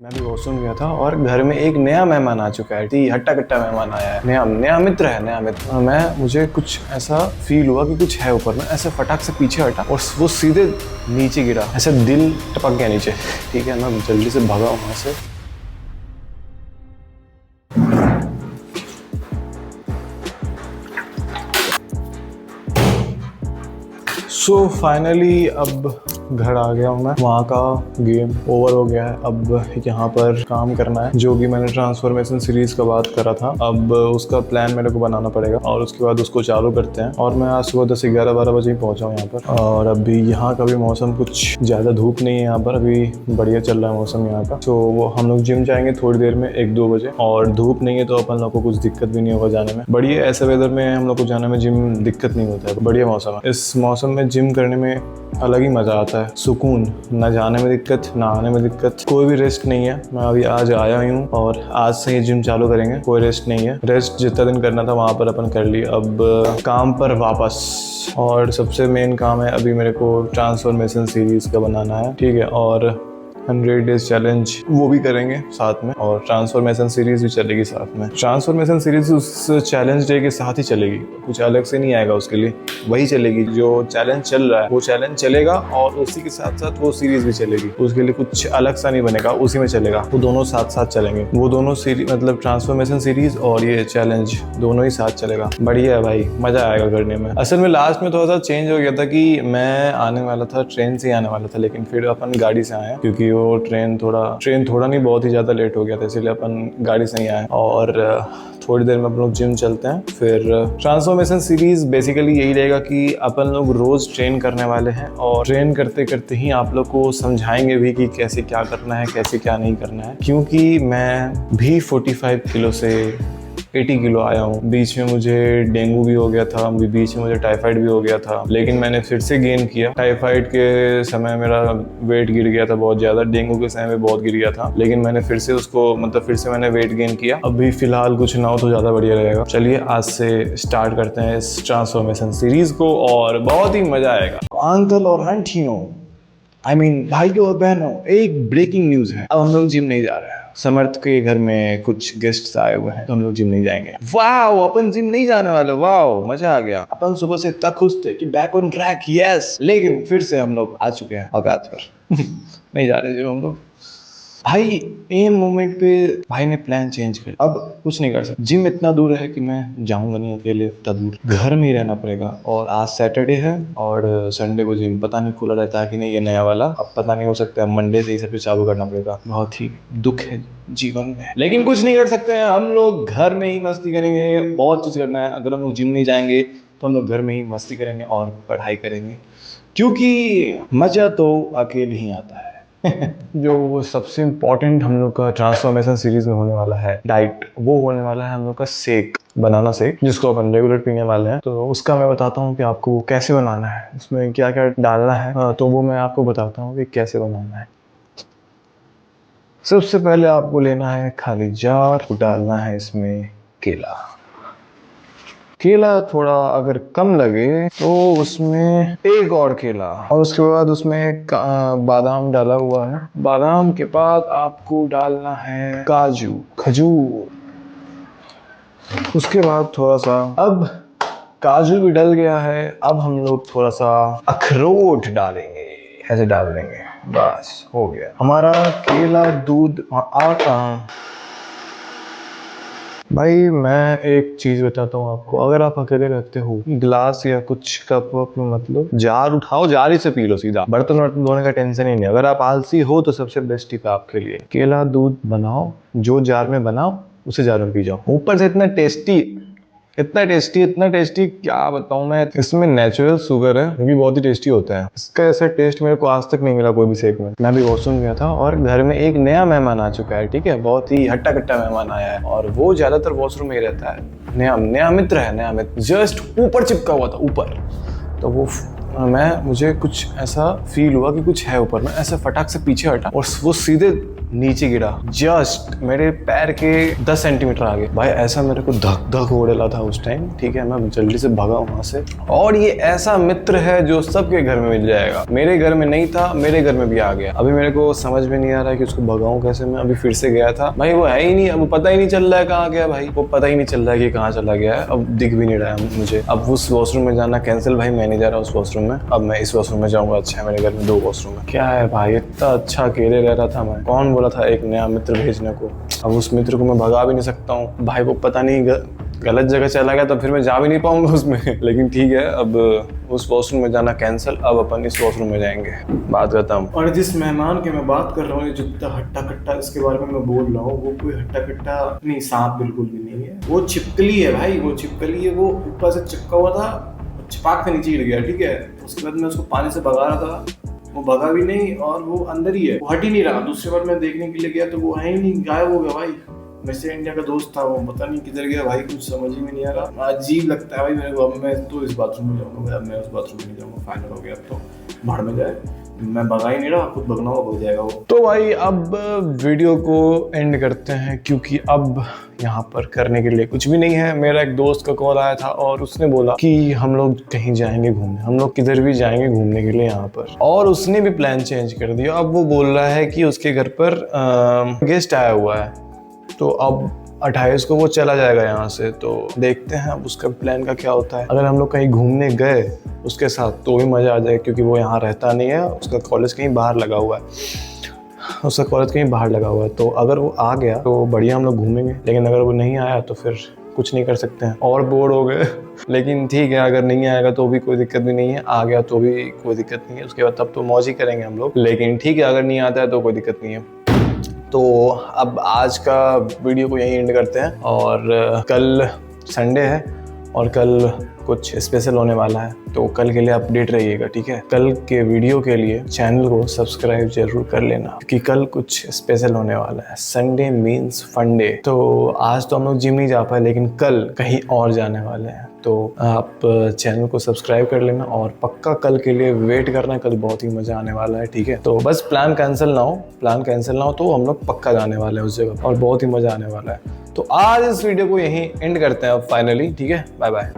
मैं भी वॉशरूम गया था और घर में एक नया मेहमान आ चुका है। हट्टा कट्टा मेहमान आया है, नया मित्र है, नया मित्र। मुझे कुछ ऐसा फील हुआ कि कुछ है ऊपर में, ऐसे फटाक से पीछे हटा और वो सीधे नीचे गिरा, ऐसे दिल टपक गया नीचे। ठीक है, मैं जल्दी से भागा वहां से। सो फाइनली अब घर आ गया हूँ मैं। वहाँ का गेम ओवर हो गया है। अब यहाँ पर काम करना है, जो कि मैंने ट्रांसफॉर्मेशन सीरीज का बात करा था। अब उसका प्लान मेरे को बनाना पड़ेगा और उसके बाद उसको चालू करते हैं। और मैं आज सुबह 10-11-12 बजे ही पहुँचा हूँ यहाँ पर। और अभी यहाँ का भी मौसम कुछ ज़्यादा धूप नहीं है यहाँ पर, अभी बढ़िया चल रहा है मौसम यहाँ का। तो वो हम लोग जिम जाएंगे थोड़ी देर में 1-2 बजे, और धूप नहीं है तो अपन लोग को कुछ दिक्कत भी नहीं होगा जाने में। बढ़िया, ऐसे वेदर में हम लोग को जाने में जिम दिक्कत नहीं होता है, बढ़िया मौसम है। इस मौसम में जिम करने में अलग ही मजा आता है, सुकून, ना जाने में दिक्कत ना आने में दिक्कत, कोई भी रेस्ट नहीं है। मैं अभी आज आया ही हूँ और आज से ही जिम चालू करेंगे, कोई रेस्ट नहीं है। रेस्ट जितना दिन करना था वहाँ पर अपन कर लिया, अब काम पर वापस। और सबसे मेन काम है अभी मेरे को ट्रांसफॉर्मेशन सीरीज का बनाना है, ठीक है। और 100 डेज चैलेंज वो भी करेंगे साथ में, और ट्रांसफॉर्मेशन सीरीज भी चलेगी साथ में। ट्रांसफॉर्मेशन सीरीज उस चैलेंज डे के साथ ही चलेगी, कुछ अलग से नहीं आएगा उसके लिए, वही चलेगी। जो चैलेंज चल रहा है वो चैलेंज चलेगा और उसी के साथ साथ वो सीरीज भी चलेगी। उसके लिए कुछ अलग सा नहीं बनेगा, उसी में चलेगा, वो दोनों साथ साथ चलेंगे। वो दोनों सीरीज मतलब ट्रांसफॉर्मेशन सीरीज और ये चैलेंज दोनों ही साथ चलेगा। बढ़िया है भाई, मजा आएगा करने में। असल में लास्ट में थोड़ा सा चेंज हो गया था कि मैं आने वाला था, ट्रेन से आने वाला था, लेकिन फिर अपन गाड़ी से आए क्योंकि वो ट्रेन थोड़ा नहीं बहुत ही ज़्यादा लेट हो गया था, इसलिए अपन गाड़ी से ही आए। और थोड़ी देर में अपन लोग जिम चलते हैं। फिर ट्रांसफॉर्मेशन सीरीज बेसिकली यही रहेगा कि अपन लोग रोज ट्रेन करने वाले हैं, और ट्रेन करते करते ही आप लोग को समझाएंगे भी कि कैसे क्या करना है, कैसे क्या नहीं करना है। क्योंकि मैं भी 45 किलो से 80 किलो आया हूँ। बीच में मुझे डेंगू भी हो गया था, बीच में मुझे टाइफाइड भी हो गया था, लेकिन मैंने फिर से गेन किया। टाइफाइड के समय मेरा वेट गिर गया था बहुत ज़्यादा, डेंगू के समय में बहुत गिर गया था, लेकिन मैंने फिर से मैंने वेट गेन किया। अभी फिलहाल कुछ ना हो तो ज़्यादा बढ़िया रहेगा। चलिए आज से स्टार्ट करते हैं इस ट्रांसफॉर्मेशन सीरीज को और बहुत ही मजा आएगा। अंकल और आंटियों, भाइयों और बहनों, एक ब्रेकिंग न्यूज है। अब हम लोग जिम नहीं जा रहे हैं। समर्थ के घर में कुछ गेस्ट्स आए हुए हैं तो हम लोग जिम नहीं जाएंगे। वाह, अपन जिम नहीं जाने वाले। वाह, मजा आ गया। अपन सुबह से इतना खुश थे कि बैक ऑन ट्रैक, यस, लेकिन फिर से हम लोग आ चुके हैं औकात पर। नहीं जा रहे जिम हम लोग। भाई एम मोमेंट पे भाई ने प्लान चेंज कर, अब कुछ नहीं कर सकता। जिम इतना दूर है कि मैं जाऊंगा नहीं अकेले, इतना दूर, घर में ही रहना पड़ेगा। और आज सैटरडे है और संडे को जिम पता नहीं खुला रहता है कि नहीं, ये नया वाला अब पता नहीं, हो सकता है मंडे से ही सब चालू करना पड़ेगा। बहुत ही दुख है जीवन में, लेकिन कुछ नहीं कर सकते हैं। हम लोग घर में ही मस्ती करेंगे, बहुत चीज करना है। अगर हम लोग जिम नहीं जाएंगे तो हम लोग घर में ही मस्ती करेंगे और पढ़ाई करेंगे, क्योंकि मजा तो अकेले ही आता है। जो सबसे इम्पोर्टेंट हम लोग का ट्रांसफॉर्मेशन सीरीज में होने वाला है डाइट, वो होने वाला है हम लोग का शेक, बनाना शेक, जिसको अपन रेगुलर पीने वाले हैं। तो उसका मैं बताता हूँ कि आपको कैसे बनाना है, उसमें क्या क्या डालना है। तो वो मैं आपको बताता हूँ कि कैसे बनाना है। सबसे पहले आपको लेना है खाली जार, डालना है इसमें केला थोड़ा अगर कम लगे तो उसमें एक और केला, और उसके बाद उसमें बादाम डाला हुआ है। बादाम के बाद आपको डालना है काजू, खजूर। उसके बाद थोड़ा सा, अब काजू भी डल गया है, अब हम लोग थोड़ा सा अखरोट डालेंगे, ऐसे डाल देंगे, बस हो गया हमारा केला, दूध और भाई मैं एक चीज बताता हूँ आपको, अगर आप अकेले रहते हो, गिलास या कुछ कप वप में मतलब जार उठाओ, जार ही से पी लो सीधा, बर्तन वर्तन धोने का टेंशन ही नहीं। अगर आप आलसी हो तो सबसे बेस्ट टिप है आपके लिए, केला दूध बनाओ, जो जार में बनाओ उसे जार में पी जाओ। ऊपर से इतना टेस्टी क्या बताऊं मैं। इसमें नेचुरल शुगर है, जो भी बहुत ही टेस्टी होता है। इसका ऐसा टेस्ट मेरे को आज तक नहीं मिला कोई भी शेक में। मैं भी वॉशरूम गया था और घर में एक नया मेहमान आ चुका है, ठीक है, बहुत ही हट्टा कट्टा मेहमान आया है, और वो ज्यादातर वॉशरूम में ही रहता है। नया मित्र है, नया मित्र जस्ट ऊपर चिपका हुआ था ऊपर। तो वो मुझे कुछ ऐसा फील हुआ कि कुछ है ऊपर में, ऐसे फटाक से पीछे हटा और वो सीधे नीचे गिरा, जस्ट मेरे पैर के 10 सेंटीमीटर आगे। भाई ऐसा मेरे को धक धक हो रहा था उस टाइम, ठीक है। मैं जल्दी से भागा वहां से। और ये ऐसा मित्र है जो सबके घर में मिल जाएगा। मेरे घर में नहीं था, मेरे घर में भी आ गया। अभी मेरे को समझ में नहीं आ रहा है कि उसको भगाऊं कैसे। मैं अभी फिर से गया था, भाई वो है ही नहीं। अब पता ही नहीं चल रहा है कहाँ गया भाई, वो पता ही नहीं चल रहा है कि कहाँ चला गया है। अब दिख भी नहीं रहा है मुझे। अब उस वॉशरूम में जाना कैंसिल भाई, मैं नहीं जा रहा उस वॉशरूम में। अब मैं इस वॉशरूम में जाऊंगा। अच्छा मेरे घर में 2 वॉशरूम है। क्या है भाई, इतना अच्छा अकेले रह रहा था मैं। कौन बोला था एक नया मित्र भेजने को। अब उस मित्र को मैं भगा भी नहीं सकता हूँ भाई। वो पता नहीं गलत जगह चला गया तो फिर मैं जा भी नहीं पाऊंगा उसमें। लेकिन ठीक है, अब उस वॉशरूम में जाना कैंसिल। अब अपन इस वॉशरूम में जाएंगे। बात खत्म। और जिस मेहमान की मैं बात कर रहा हूँ, जो हट्टा कट्टा इसके बारे में मैं बोल रहा हूँ, वो कोई हट्टा कट्टा नहीं, सांप बिल्कुल भी नहीं है। वो छिपकली है भाई, वो छिपकली है। वो ऊपर से चिपका हुआ था, छिपाक के नीचे गिर गया, ठीक है। उसके बाद मैं उसको पानी से भगा रहा था, वो भगा भी नहीं और वो अंदर ही है, वो हट ही नहीं रहा। दूसरी बार मैं देखने के लिए गया तो वो है ही नहीं, गायब हो गया भाई। वैसे इंडिया का दोस्त था, वो पता नहीं किधर गया भाई, कुछ समझ ही में नहीं आ रहा। अजीब लगता है भाई मेरे को। अब मैं तो इस बाथरूम में जाऊंगा, अब मैं उस बाथरूम में नहीं जाऊंगा। फाइनल हो गया, अब तो भाड़ में जाए। मैं भगा ही नहीं रहा, खुद भगना हुआ हो जाएगा वो। तो भाई अब वीडियो को एंड करते हैं, क्योंकि अब यहाँ पर करने के लिए कुछ भी नहीं है। मेरा एक दोस्त का कॉल आया था और उसने बोला कि हम लोग कहीं जाएंगे घूमने, हम लोग किधर भी जाएंगे घूमने के लिए यहाँ पर। और उसने भी प्लान चेंज कर दिया। अब वो बोल रहा है कि उसके घर पर गेस्ट आया हुआ है, तो अब 28 को वो चला जाएगा यहाँ से। तो देखते हैं अब उसका प्लान का क्या होता है। अगर हम लोग कहीं घूमने गए उसके साथ तो भी मज़ा आ जाएगा, क्योंकि वो यहाँ रहता नहीं है। उसका कॉलेज कहीं बाहर लगा हुआ है, उसका कॉलेज कहीं बाहर लगा हुआ है। तो अगर वो आ गया तो बढ़िया, हम लोग घूमेंगे। लेकिन अगर वो नहीं आया तो फिर कुछ नहीं कर सकते हैं, और बोर हो गए। लेकिन ठीक है, अगर नहीं आएगा तो भी कोई दिक्कत भी नहीं है, आ गया तो भी कोई दिक्कत नहीं है। उसके बाद तब तो मौज ही करेंगे हम लोग। लेकिन ठीक है, अगर नहीं आता है तो कोई दिक्कत नहीं है। तो अब आज का वीडियो को यहीं एंड करते हैं। और कल संडे है और कल कुछ स्पेशल होने वाला है, तो कल के लिए अपडेट रहिएगा, ठीक है। कल के वीडियो के लिए चैनल को सब्सक्राइब जरूर कर लेना, क्योंकि कल कुछ स्पेशल होने वाला है। Sunday means fun day. तो आज तो हम लोग जिम नहीं जा पाए, लेकिन कल कहीं और जाने वाले हैं। तो आप चैनल को सब्सक्राइब कर लेना और पक्का कल के लिए वेट करना। कल बहुत ही मज़ा आने वाला है, ठीक है। तो बस प्लान कैंसिल ना हो तो हम लोग पक्का जाने वाले हैं उस जगह, और बहुत ही मज़ा आने वाला है। तो आज इस वीडियो को यहीं एंड करते हैं अब फाइनली, ठीक है। Bye bye.